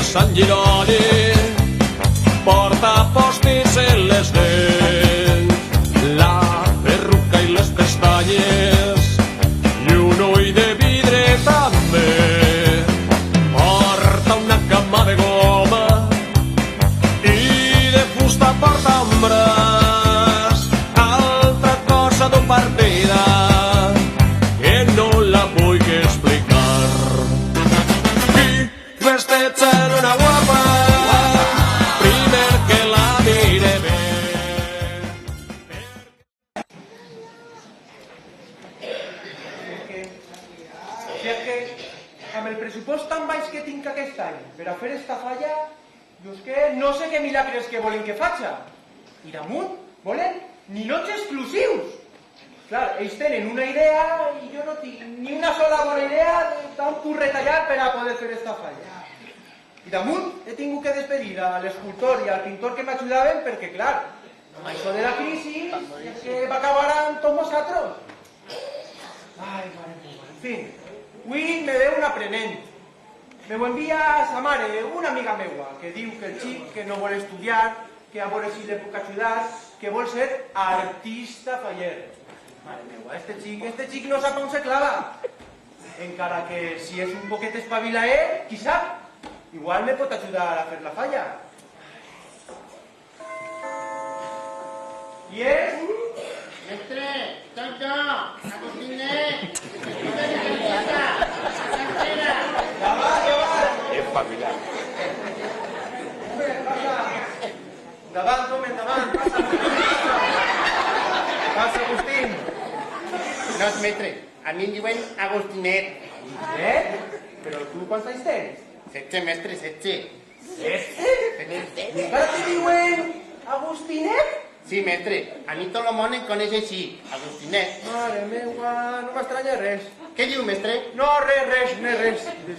Sant Gironi porta postis en les dents, la perruca i les pestanyes i un ull de vidre també. Porta una cama de goma i de fusta porta un braç, altra cosa d'un partida que no la vull explicar. I vestits en una guapa, primer que la mire bé. Si és que amb el pressupost tan baix que tinc aquest any per a fer esta falla, jo és que no sé què milagres que volen que faça. I damunt volen ninots exclusius. Clar, ells tenen una idea i jo no tinc ni una sola bona idea d'on puc retallar per a poder fer esta falla. I damunt he tingut que despedir a l'escultor i al pintor que m'ajudaven perquè, clar, amb això de la crisi és que va acabar amb tots vosaltres. Ai, mare meva, en fi, avui me ve un aprenent. Me ho envia sa mare, una amiga meua, que diu que el xic que no vol estudiar, que a veure si le puc ajudar, que vol ser artista faller. Mare meua, este xic no sap on se clava. Encara que si és un poquet espavilaer, qui sap? Igual me pot ajudar a fer la falla. I és... Mestre, soy yo, Agustín. Espavilar. Endavant, home, endavant. Passa, Agustín. No, mestre, a mi em diuen Agustinet. Però tu quants anys tens? 16, mestre, 16. Encara te diuen Agustinet? Sí, mestre, a mi tot el món em coneix així, Agustinet. Mare meua, no m'estranya res. Què diu, mestre? No, res.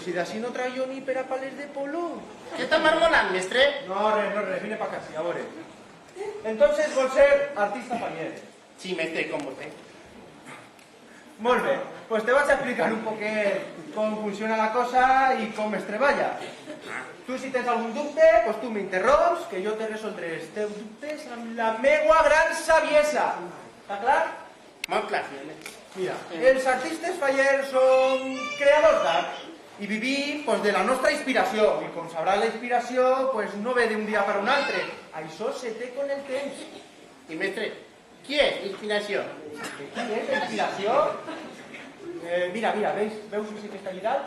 Si d'ací no traio ni per a pales de polo. Què està marmolant, mestre? No, res, vine pa casa, a veure. Entonces vol ser artista faller. Sí, mestre, com vostè. Molt bé, pues te vaig a explicar un poquet com funciona la cosa i com es treballa. Tu, si tens algun dubte, pues tu m'interromps, que jo te resoldré els teus dubtes amb la meua gran saviesa. Està clar? Molt clar, senyor mestre. Mira, els artistes fallers són creadors d'art i vivim pues, de la nostra inspiració. I com sabràs, la inspiració pues, no ve d'un dia per un altre. Això se té con el temps. I, mestre, qui és inspiració? Qui és la inspiració? Mira, veus si que està lligat?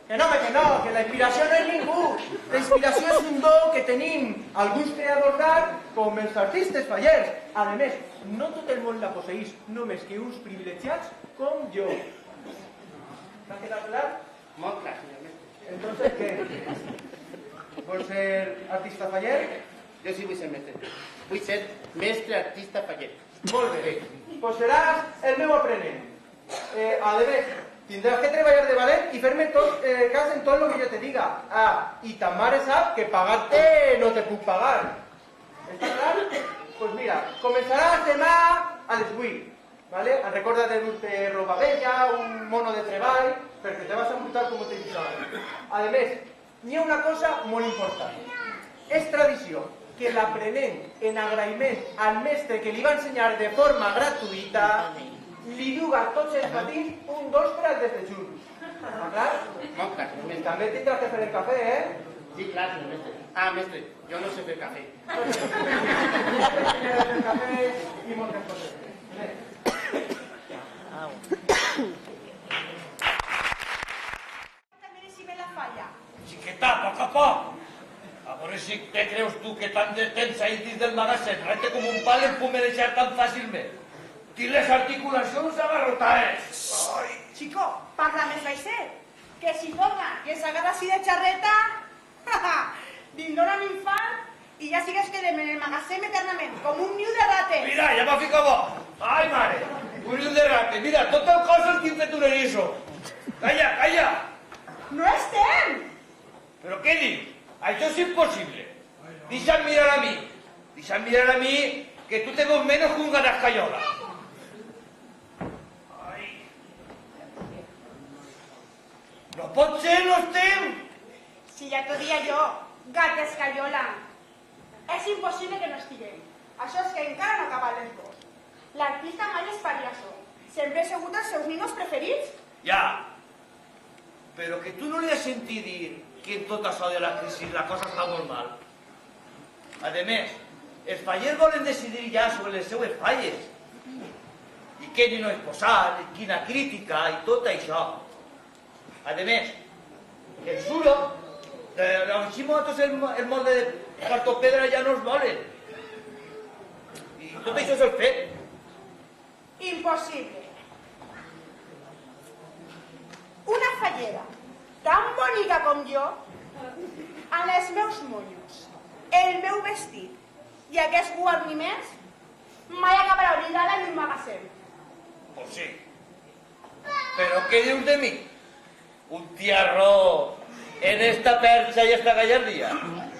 Que no, que la inspiració no és ningú. La inspiració és un do que tenim alguns creadors d'art com els artistes fallers. A més, no tot el món la posseïs, només que uns privilegiats com jo. T'ha quedat clar? Molt clar, senyor mestre. Entonces, què? Vols ser artista faller? Jo sí vull ser mestre. Vull ser mestre artista faller. Molt bé. Pues seràs el meu aprenent. A més, tindràs que treballar de valent i fer-me cas en tot el que jo te diga. I ta mare sap que pagar-te no te puc pagar. Està clar? Pues mira, començaràs demà a les 8. ¿Vale? Recorda de dur-te roba vella, un mono de treball, perquè te vas a muntar com te dic ara. A més, n'hi ha una cosa molt important. És tradició que l'aprenent, en agraïment al mestre que li va ensenyar de forma gratuïta, li duga tots els matins un 2 per al desdejun. Està clar? Molt clar, senyor mestre. També tindràs que fer el cafè, Sí, clar, senyor mestre. Ah, mestre, jo no sé fer cafè. El cafè i moltes coses. També si ve la falla. Xiqueta, a poc a poc. A veure si te creus tu que tant de temps ahí dins del magasin, rete com un pal em puc deixar tan fàcilment. Tinc les articulacions agarrotades. Chico, parla més baixet. Que si torna i ens agarra així de xarreta, dindona l'infant i ja sigues que en el magasin eternament, com un niu de rates. Mira, ja m'ha ficat bo. Ai, mare, un niu de rate. Mira, tot el cos el tinc fet un eriço. Calla. No estem! Però què dius? Això és impossible. Deixa'm mirar a mi, que tu te veus menos que un garascayola. No pot ser, no estem. Si Si ja t'ho dia jo, gat escaiola. És impossible que no estiguem. Això és que encara no acaba les dos. L'artista mai es faria això. Sempre ha sigut els seus ninos preferits. Ja, però que tu no li has sentit dir que en tot això de la crisi la cosa està molt mal. A més, els fallers volen decidir ja sobre les seues falles. I què ni no exposar, i quina crítica, i tot això. A més, el suro, així nosaltres el molde de cartopedra ja no es volen. I tot això és el fet. Impossible. Una fallera tan bonica com jo, amb els meus monyos, el meu vestit i aquests guarniments, mai acabarà oblidada en un magatzem. Pues sí. Però què dius de mi? Un tiarró en esta perxa i esta gallardia.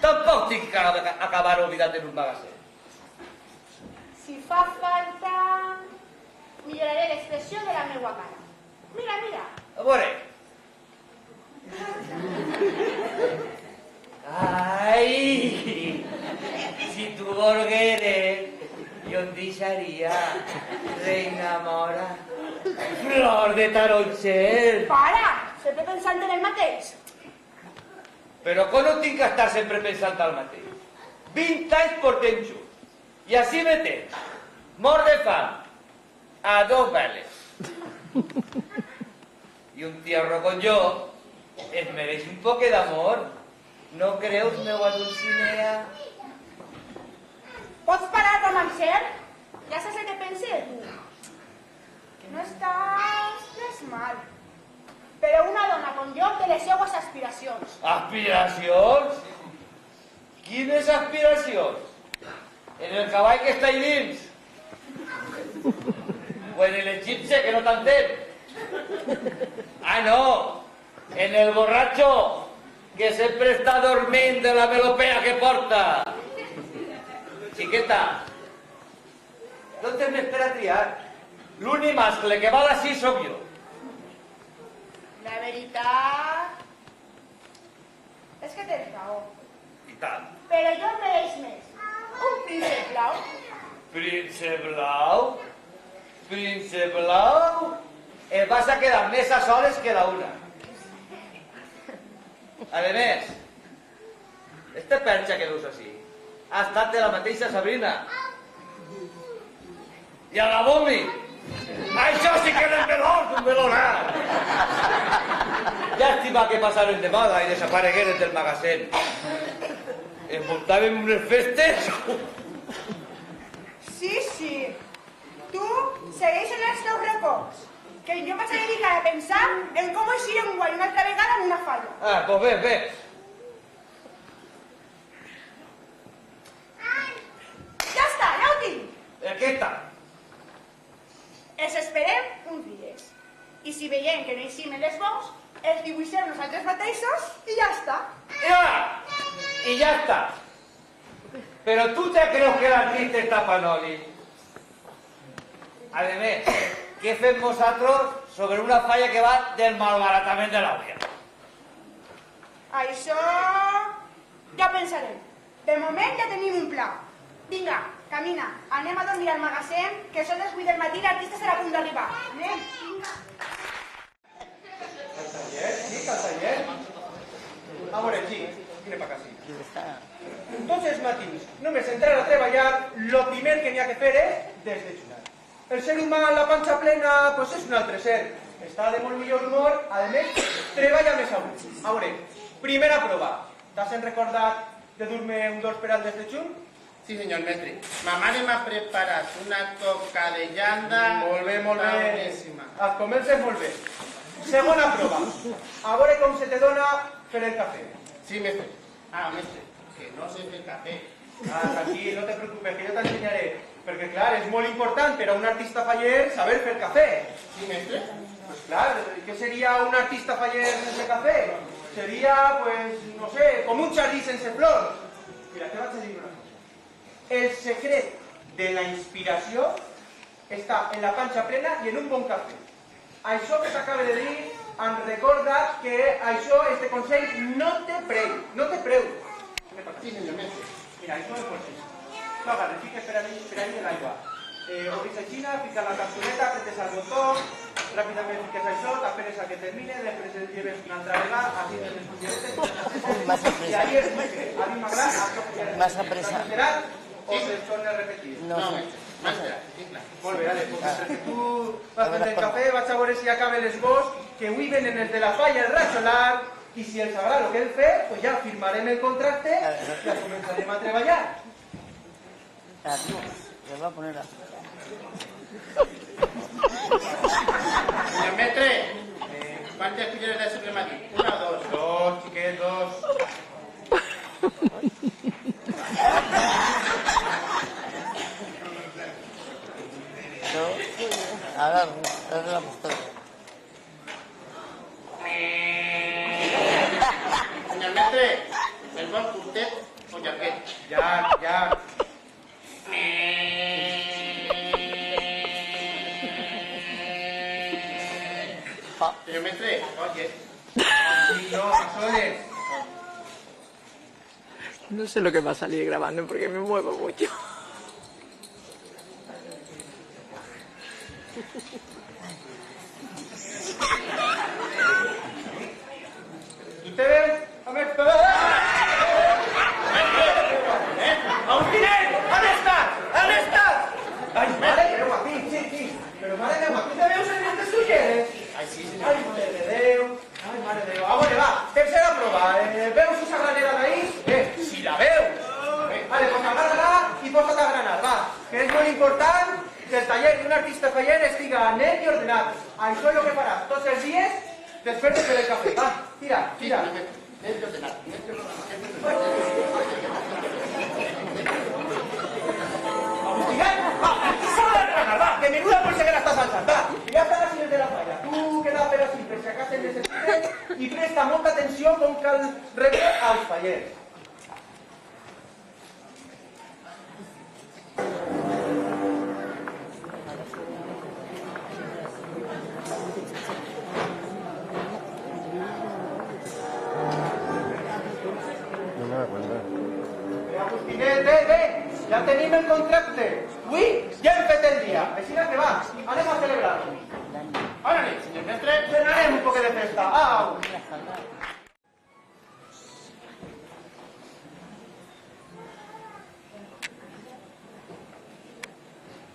Tampoc tinc que acabar oblidat en un magatzem. Si fa falta, milloraré l'expressió de la meua cara. Mira, mira. A veure. Ai! Si tu volgueres, jo em deixaria, reina mora, flor de taronxer. Para! Sempre pensant en el mateix. Però com no tinc que estar sempre pensant al mateix? 20 anys portem junts. I així me tens, mort de fam, a dos veles. I un tierro con jo es mereix un poc d'amor. No creus, meua Dulcinea? Pots parar, romancer? Ja saps el que pense de tu. Que no estàs res mal. Però una dona com jo té les seues aspiracions. Aspiracions? Quines aspiracions? En el cavall que està ahí dins? O en el egipci que no t'entén? Ah, no! En el borracho que sempre està dormint de la melopea que porta. Xiqueta, no tens més per a triar. L'únic mascle que val així sóc jo. La veritat és que tens raó. I tant. Però jo em mereix més. Un príncep blau. Príncep blau? Príncep blau? Et vas a quedar més a soles que la una. A més, esta perxa que dus així ha estat de la mateixa Sabrina. I a la Bomi. Això sí que és un melonat. Llàstima que passaren de moda i desaparegueren del magatzem. Envoltàvem unes festes. Sí, sí. Tu segueix en els teus records. Que jo vaig a dedicar a pensar en com eixir en guany una altra vegada en una falla. Ah, pues bé, bé. Ja està, ja ho tinc. Què està? Els esperem uns dies. I si veiem que no eixim en les bous, els dibuixem nosaltres mateixos i ja està. I ja està. Pero tú te crees que l'artista està panoli. A més, què fem nosaltres sobre una falla que va del malbaratament de l'àvia? Això ja pensarem. De moment ja tenim un pla. Vinga, camina, anem a dormir al magatzem, que són les 8 del matí i l'artista serà a punt d'arribar. Anem. ¿Al taller? Sí, al taller. A veure, sí, vine pa casa. Tots els matins, només entrar a treballar, lo primer que n'hi ha que fer és desdejunar. El ser humà amb la panxa plena, pues és un altre ser. Està de molt millor humor, a més, treballa més a gust. A veure, primera prova. T'has recordat de dur-me un dos per al desdejun? Sí, senyor mestre. Ma mare m'ha preparat una coca de llanda... Molt bé, molt bé. Boníssima. Et comences molt bé. Segona prova. A veure com se te dona fer el cafè. Sí, mestre. Ah, mestre, que no sé fer cafè. Ah, tranquil, no te preocupes, que jo t'ensenyaré. Perquè, clar, és molt important per a un artista faller saber fer cafè. Sí, mestre. Pues clar, què seria un artista faller sense cafè? Seria, pues, no sé, com un jardí sense flors. Mira, te vaig a dir una cosa. El secret de la inspiració està en la panxa plena i en un bon cafè. Això que t'acaba de dir em recorda que això, este consell, no té preu. No té preu. Sí, senyor mestre. Mira, això és consell. No agarres, fiques per ahí l'aigua. Obrís aixina, fiques la capsuleta, apretes el botó, ràpidament fiques això, t'esperes a que termine, després el lleves una altra vegada, així de les culleretes, Massa pressa. i ahí és muy bé. A mi m'agrada, Massa pressa. ¿T'has enterat o te tornes a repetir? No sé. Mestre, sí, clar. Molt bé, Ale, pues mentre que tu vas prendre el cafè, vaig a veure si acaba l'esbós, que avui venen els de la falla el rajolar, i si els agrada el que hem fet, pues ja firmarem el contracte i ja començarem a treballar. Le voy a poner la... Senyor mestre, quantes culleres de sucre m'ha dit? Una o dos? Dos, xiquets, dos. Ahora la postura. Senyor mestre, el vol curtet o jaquet? Ja. Senyor mestre, oye. Y no, a soles. No sé lo que va a salir grabando porque me muevo mucho. ¿Tú te ves? A ver, ¡Agustín! ¿Dónde estás? ¿Dónde estás? Ay, madre de Déu, aquí, sí. Pero madre de Déu, aquí te veo servint els ulleres. Ai, sí, senyor. Ai, madre de Déu. Ai, madre de Déu. A veure, va, tercera prova. Veus esa granera d'ahí? Si la veus. Vale, pues agarra-la i posa't a granar, va. Que és molt important que el taller d'un artista faller estiga net i ordenat. Això és el que faràs tots els dies després de fer el cafè. Va, tira. Net i ordenat. Agustín, va, aquí s'ha de granar, va, que menuda polseguera estàs alçant, va. Ja estaràs si el de la falla. Tu queda per així, per si acaso el necessites, i presta molta atenció com cal rebre als fallers. Agustínet, ja tenim el contracte. Avui ja hem fet el dia. Així que va, anem a celebrar-ho. Ara nit, senyor mestre. Cenarem un poc de festa. Au!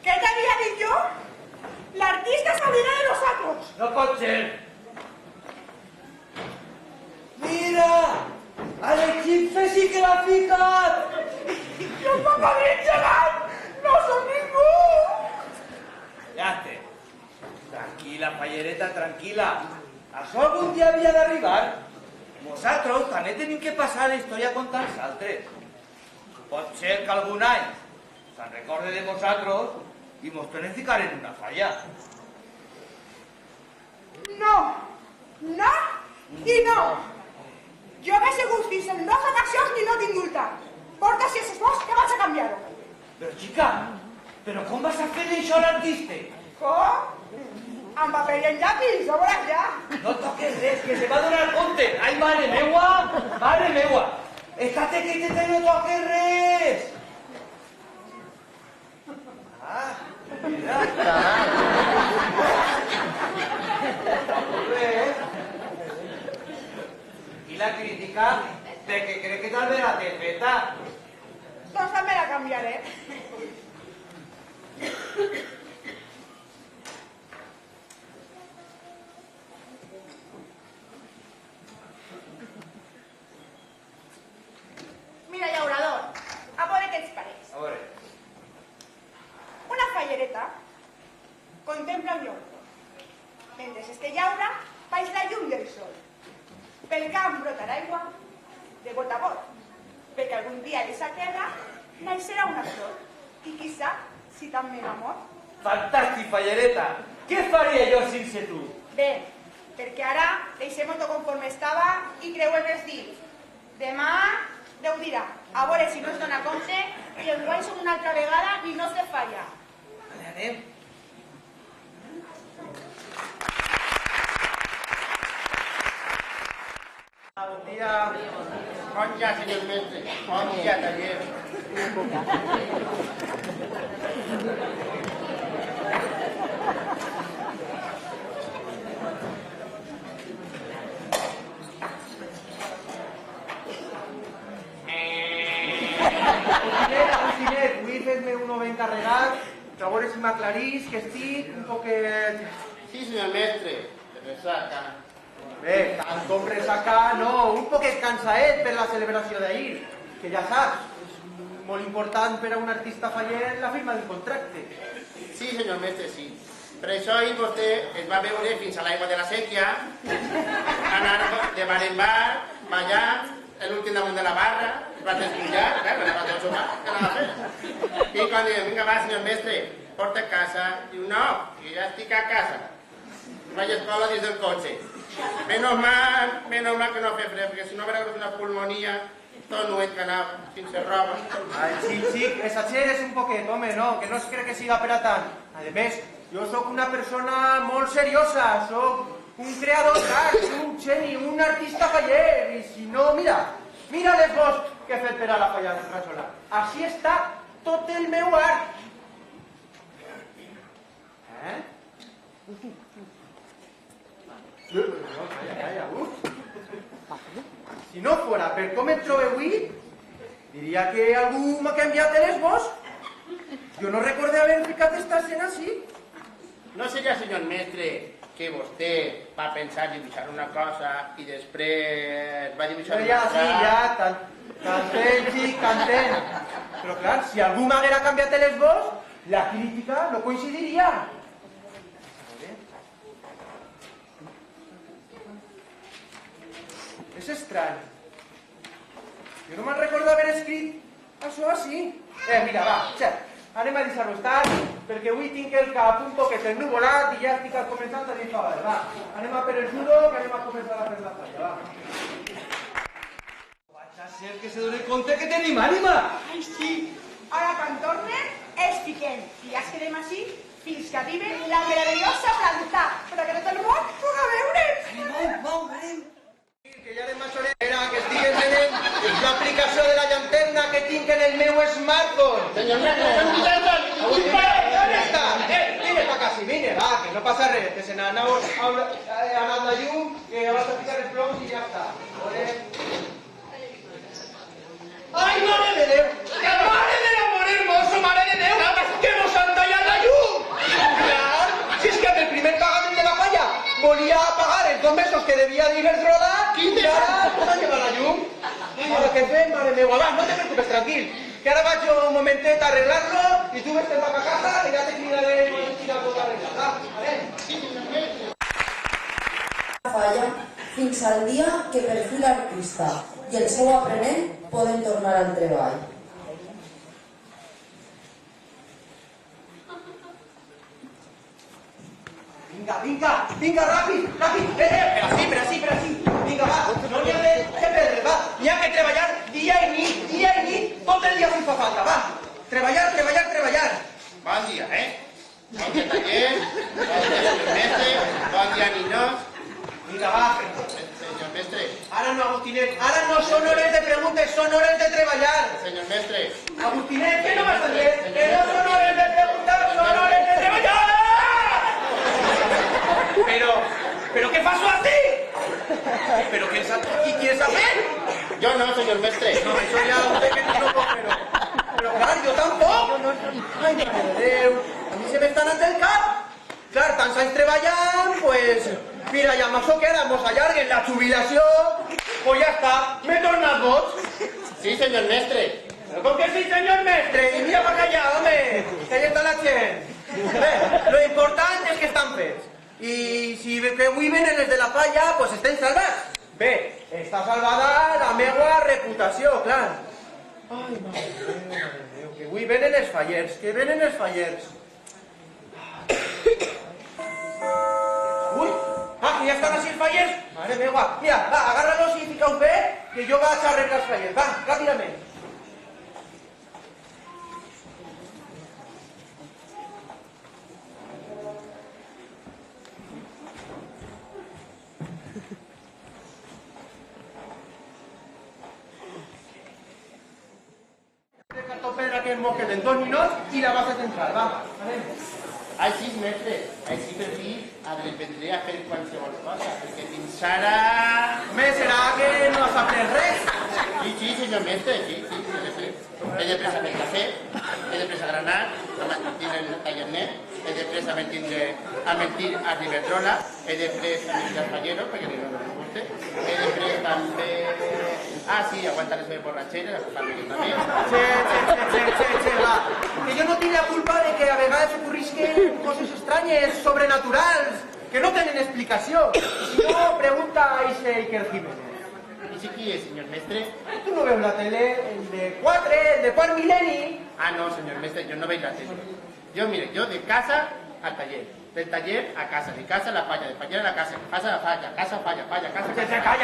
¿Qué te había dicho? La artista Sabrina de los Sacros. No pot ser. Mira! A l'equip sí que l'ha ficat! ¡Los papadines llegan! ¡No son ningú! Ja té. Tranquil·la, fallereta, tranquil·la. Això algun dia havia d'arribar. Nosaltres també tenim que passar la història com tants altres. Pot ser que algun any se'n recorde de vosaltres i mos tornem a ficar en una falla. No, no i no. Jo m'he segut fins en 2 ocasions i no tinc multat. Porta si és fos que vaig a canviar-ho. Però, xica, però com vas a fer això a l'artista? Com? Amb paper i en llapis, ho veuràs ja. No toques res, que se va a donar compte. Ai, mare meua, mare meua. Estate quietete, no toques res. Ah, mira. Molt bé, I la crítica de que crec que tal vez la té feta. Doncs també la canviaré. Mira, llaurador, a veure què ens pareix. A veure. Una fallereta contempla un llauró. Mentre este llaura, baix la llum del sol. Pel camp brotarà aigua de bot a bot, perquè algun dia de sa terra naixerà una flor. I qui sap si també l'amor? Fantàstic, fallereta. Què faria jo sense tu? Bé, perquè ara deixem-ho tot conforme estava i creuem els dits. Demà Déu dirà, a veure si no es dona compte i enguany som una altra vegada i no se falla. Anem. On ja, senyor mestre, on ja, taller. Agustiner, vull fer-me un nou encarregat, que a veure si m'aclarís, que estic un poquet... Sí, senyor mestre, de ressaca. Bé, tant com ressaca, no, un poquet cansaet per la celebració d'ahir, que ja saps, és molt important per a un artista faller la firma del contracte. Sí, senyor mestre, sí. Per això ahir vostè es va veure fins a l'aigua de la sèquia, anar de bar en bar, ballant, l'últim damunt de la barra, es va despullar, claro, la va del sofà, què anava a fer? I quan diu, vinga va, senyor mestre, porta a casa, diu, no, que ja estic a casa. Vaig a escola dins del cotxe. Menos mal que no fe fred, perquè si no m'hagués hagut una pulmonia, tot nuet que anava, sense roba. Ai, sí, exageres un poquet, home, no, que no es cree que siga per a tant. A més, jo sóc una persona molt seriosa, sóc un creador d'art, un geni, un artista faller, i si no, mira l'esbós que he fet per a la falla de Rasola. Així està tot el meu art. Calla, Si no fora per com em trobo avui, diria que algú m'ha canviat l'esbós. Jo no recorde haver ficat esta escena així. No seria, senyor mestre, que vostè va pensar dibuixar una cosa i després va dibuixar una altra... Ja, t'entenc. Però clar, si algú m'haguera canviat l'esbós, la crítica no coincidiria. És estrany. Jo no me'n recordo haver escrit això així. Mira, va, xer. Anem a deixar-ho estar, perquè avui tinc el cap un poquet ennuvolat i ja estic començant a dir favor. Va, anem a per el judo, que anem a començar a fer la falla, va. Vaig a ser que se doni compte que tenim ànima. Ai, sí. Ara, quan tornen, els piquem. I ja es quedem així fins que arribi la meravellosa planta, però que tot el món puga veure'ns. Anem. Que ja de maçonera, que estic encenent l'aplicació de la llanterna que tinc en el meu smartphone. Senyor mestre, ¿Dónde está? Vine pa' casi, vine, va, que no passa res, que se n'ha anat la llum, que vas a ficar els ploms i ja està. Ai, mare de Déu! Mare de l'amor hermoso, mare de Déu! Que mos han tallat la llum! Clar, si és que amb el primer pagament de la falla volia pagar els 2 mesos que devia d'Iberdrola i ara s'ha llevat la llum. Ara, què fem, mare meva? Va, no te preocupes, tranquil, que ara vaig jo un momentet a arreglar-lo i tu ves-te'n a casa i ja te cridaré quan estigui tot arreglat. Va, anem. Falla fins al dia que per fi l'artista i el seu aprenent poden tornar al treball. Vinga, ràpid! Per així. Vinga, va, no n'hi ha de perdre, va. N'hi ha que treballar dia i nit, tot el dia si fa falta, va. Treballar. Bon dia, Bon dia, taller, bon dia, senyor mestre, bon dia, niños. Vinga, va. Senyor mestre, Ara no, Agustinet, ara no són hores de preguntes, són hores de treballar. senyor mestre. Agustinet, que no m'has entès? Que no són hores de preguntar, són hores de treballar! Però què fas així? Però qui és a fer? Jo no, senyor mestre. No, això ja ho sé que tu no pot fer-ho. Però clar, jo tampoc. Ai, mare de Déu, a mi se m'està anant el cap. Clar, tants anys treballant, pues... Mira, ja m'això que ara mos allarguen la jubilació, pues ja està, m'he tornat boig. Sí, senyor mestre. Però com que sí, senyor mestre, i mira per allà, home, que allà està la gent. Bé, lo important és que estan fets. I si que avui venen els de la falla, pues estem salvats. Bé, està salvada la meua reputació, clar. Ai, mare de Déu, que avui venen els fallers, Ui, que ja estan així els fallers. Mare meva, mira, va, agarra-los i fica-us bé, que jo vaig a arreglar els fallers. Va, ràpidament. mojen en 2 minutos y la vas a centrar, va. Anem. Així, mestre, així per fi aprendré a fer qualsevol cosa, perquè fins ara... Home, serà que no has après res? Sí, senyor mestre, sí. He de presa per cafè, he de presa granat, a mentir el taller net, he de presa a mentir a Iberdrola, he de presa a mentir al fallero, perquè no me guste, he de presa també... Ah, sí, aguantar les meves borratxeres, acostar-me jo també. Che, va. Que jo no tinc la culpa de que a vegades ocorrisquen coses estranyes, sobrenaturals, que no tenen explicació. Si no, pregunta a ese Iker Jiménez. I si qui és, senyor mestre? Tu no veus la tele, el de 4, el de quart mil·lenni? Ah, no, senyor mestre, jo no veig la tele. Jo, mire, jo de casa al taller, del taller a casa, de casa a la falla, del taller a la casa falla, casa falla, casa.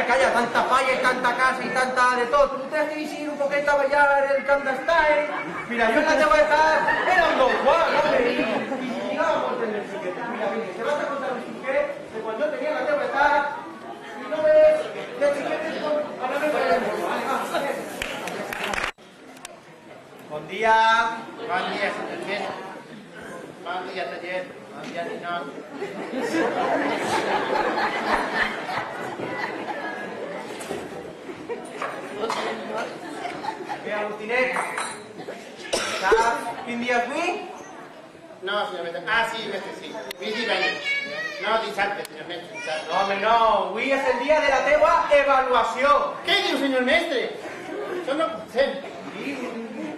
Calla, tanta falla y tanta casa y tanta de todo. Tú tienes que ir un poquito a bailar el Candastyle. Mira, yo en la teba estar era un Don Juan, hombre, y llegábamos en el chiquete. Mira, te vas a contar un chiquete de cuando yo tenía la teba estar y no ves de chiquetes con... Ahora me voy a vale, Bon dia. Bon dia, senyor mestre. Bon dia, taller. Bon dia, ninot. Bé, Agustinet, saps quin dia és avui? No, senyor mestre. Ah, sí, mestre, sí. Avui és divendres. No, dissabte, senyor mestre, dissabte. No, home, no. Avui és el dia de la teua avaluació. Què diu, senyor mestre? Això no pot ser. Sí,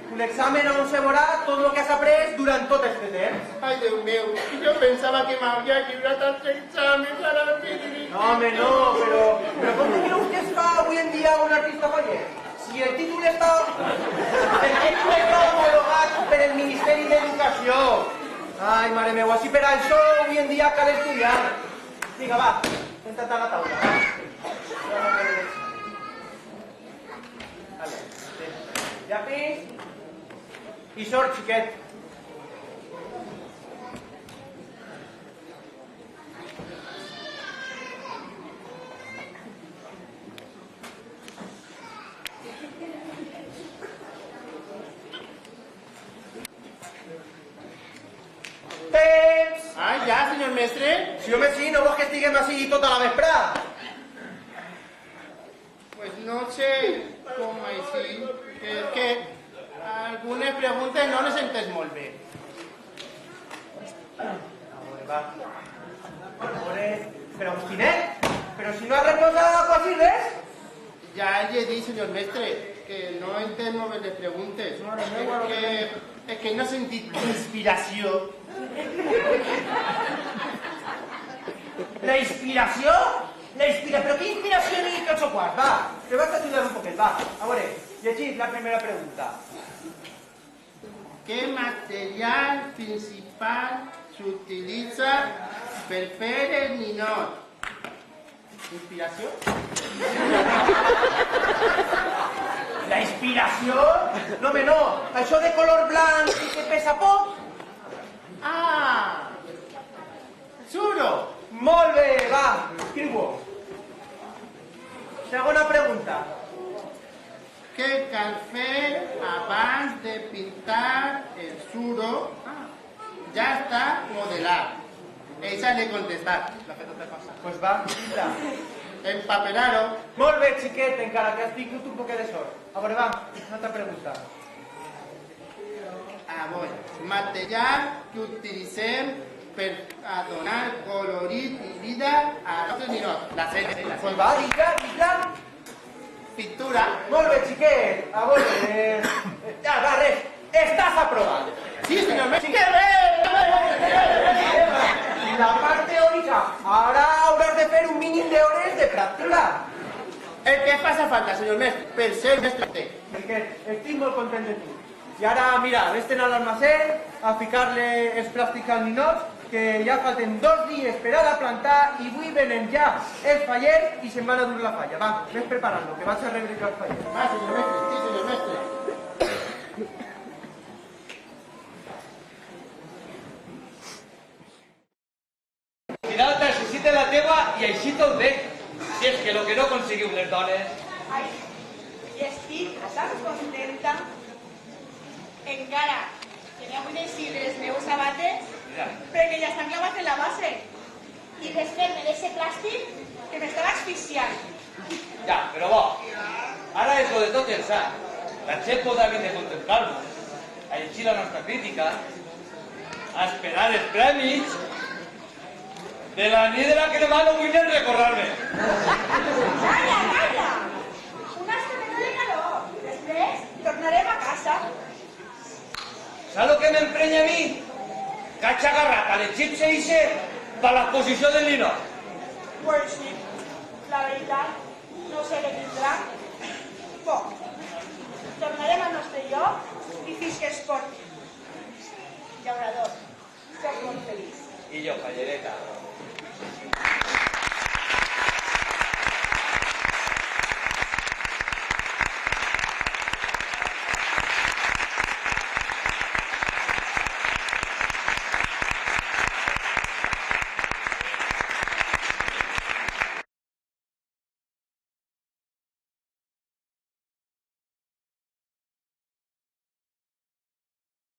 un examen on se veurà tot el que has après durant tot este temps. Ai, Déu meu, jo pensava que m'havia lliurat els exàmens a la Pedri. No, home, no, però com te creus que es fa avui en dia un artista faller? Si el títol està homologat per el Ministeri d'Educació. Ai, mare meva, així per això avui en dia cal estudiar. Vinga, va, senta't a la taula. Llapis i sort, xiquet. Temps! Ah, ja, senyor mestre? Sí, home, sí, no vols que estiguem així tota la vesprada? Pues no sé com així, perquè algunes preguntes no les he entès molt bé. Va. Però, Agustinet, però si no has reposat quasi res? Ja li he dit, senyor mestre, que no he entès molt bé les preguntes. És que no he sentit inspiració. La inspiració? Però quina inspiració ni que els quarts? Va, te vas a ajudar un poquet, va. A veure, llegit la primera pregunta. ¿Qué material principal se utiliza per fer el ninot? ¿Inspiració? La inspiració? No, home, no. Això de color blanc i que pesa poc? Ah! Suro! Molt bé, va, escriu-ho. Segona pregunta. Què cal fer abans de pintar el suro? Ja està modelat. Ella l'he contestat. Pues va, pinta. Empapelar-ho. Molt bé, xiquet, encara que has tingut un poquet de sort. A veure, va, una altra pregunta. Material que utilitzem per a donar colorit i vida a nostres ninots. La cera. Pues va, dic-la. Pintura. Molt bé, xiquet. A veure, ja, va, res. Estàs aprovat. Sí, senyor mestre. ¡Qué bien! La part teòrica. Ara hauràs de fer un mínim d'hores de pràctica. El que passa falta, senyor mestre, per ser mestre. Perquè estic molt content de tu. I ara, mira, vés-te'n a l'almacén a ficar-le els plàstics als ninots, que ja falten 2 dies per a la plantar i avui venen ja els fallers i se'n van a dur la falla. Va, ves preparant-lo, que vas a rebre els fallers. Ah, senyor mestre, sí, senyor mestre. Cuidado, necessita la teva i així tot bé. Si és que lo que no conseguiu les dones... Ai, i estic tan contenta. Encara, que n'hi ha avui d'eixir els meus sabates, Mira, perquè ja estan clavats en la base. I desfer-me d'ese plàstic que m'estava asfixiant. ja, però bo, ara és lo de tot el sac. La gent pot haver de contemplar-nos, a llegir la nostra crítica, a esperar els prèmits de la nit de la crema no vull ni recordar-me. Calla, calla! Una estoneta de calor. Després tornarem a casa. Saps el que m'emprenya a mi? Que haig agarrat a l'egipci ixe per l'exposició del Nino. Pues sí, la veritat, no sé què tindrà. Bo, tornarem al nostre lloc i fins que es porti. Llaurador, soc molt feliç. I jo, fallereta.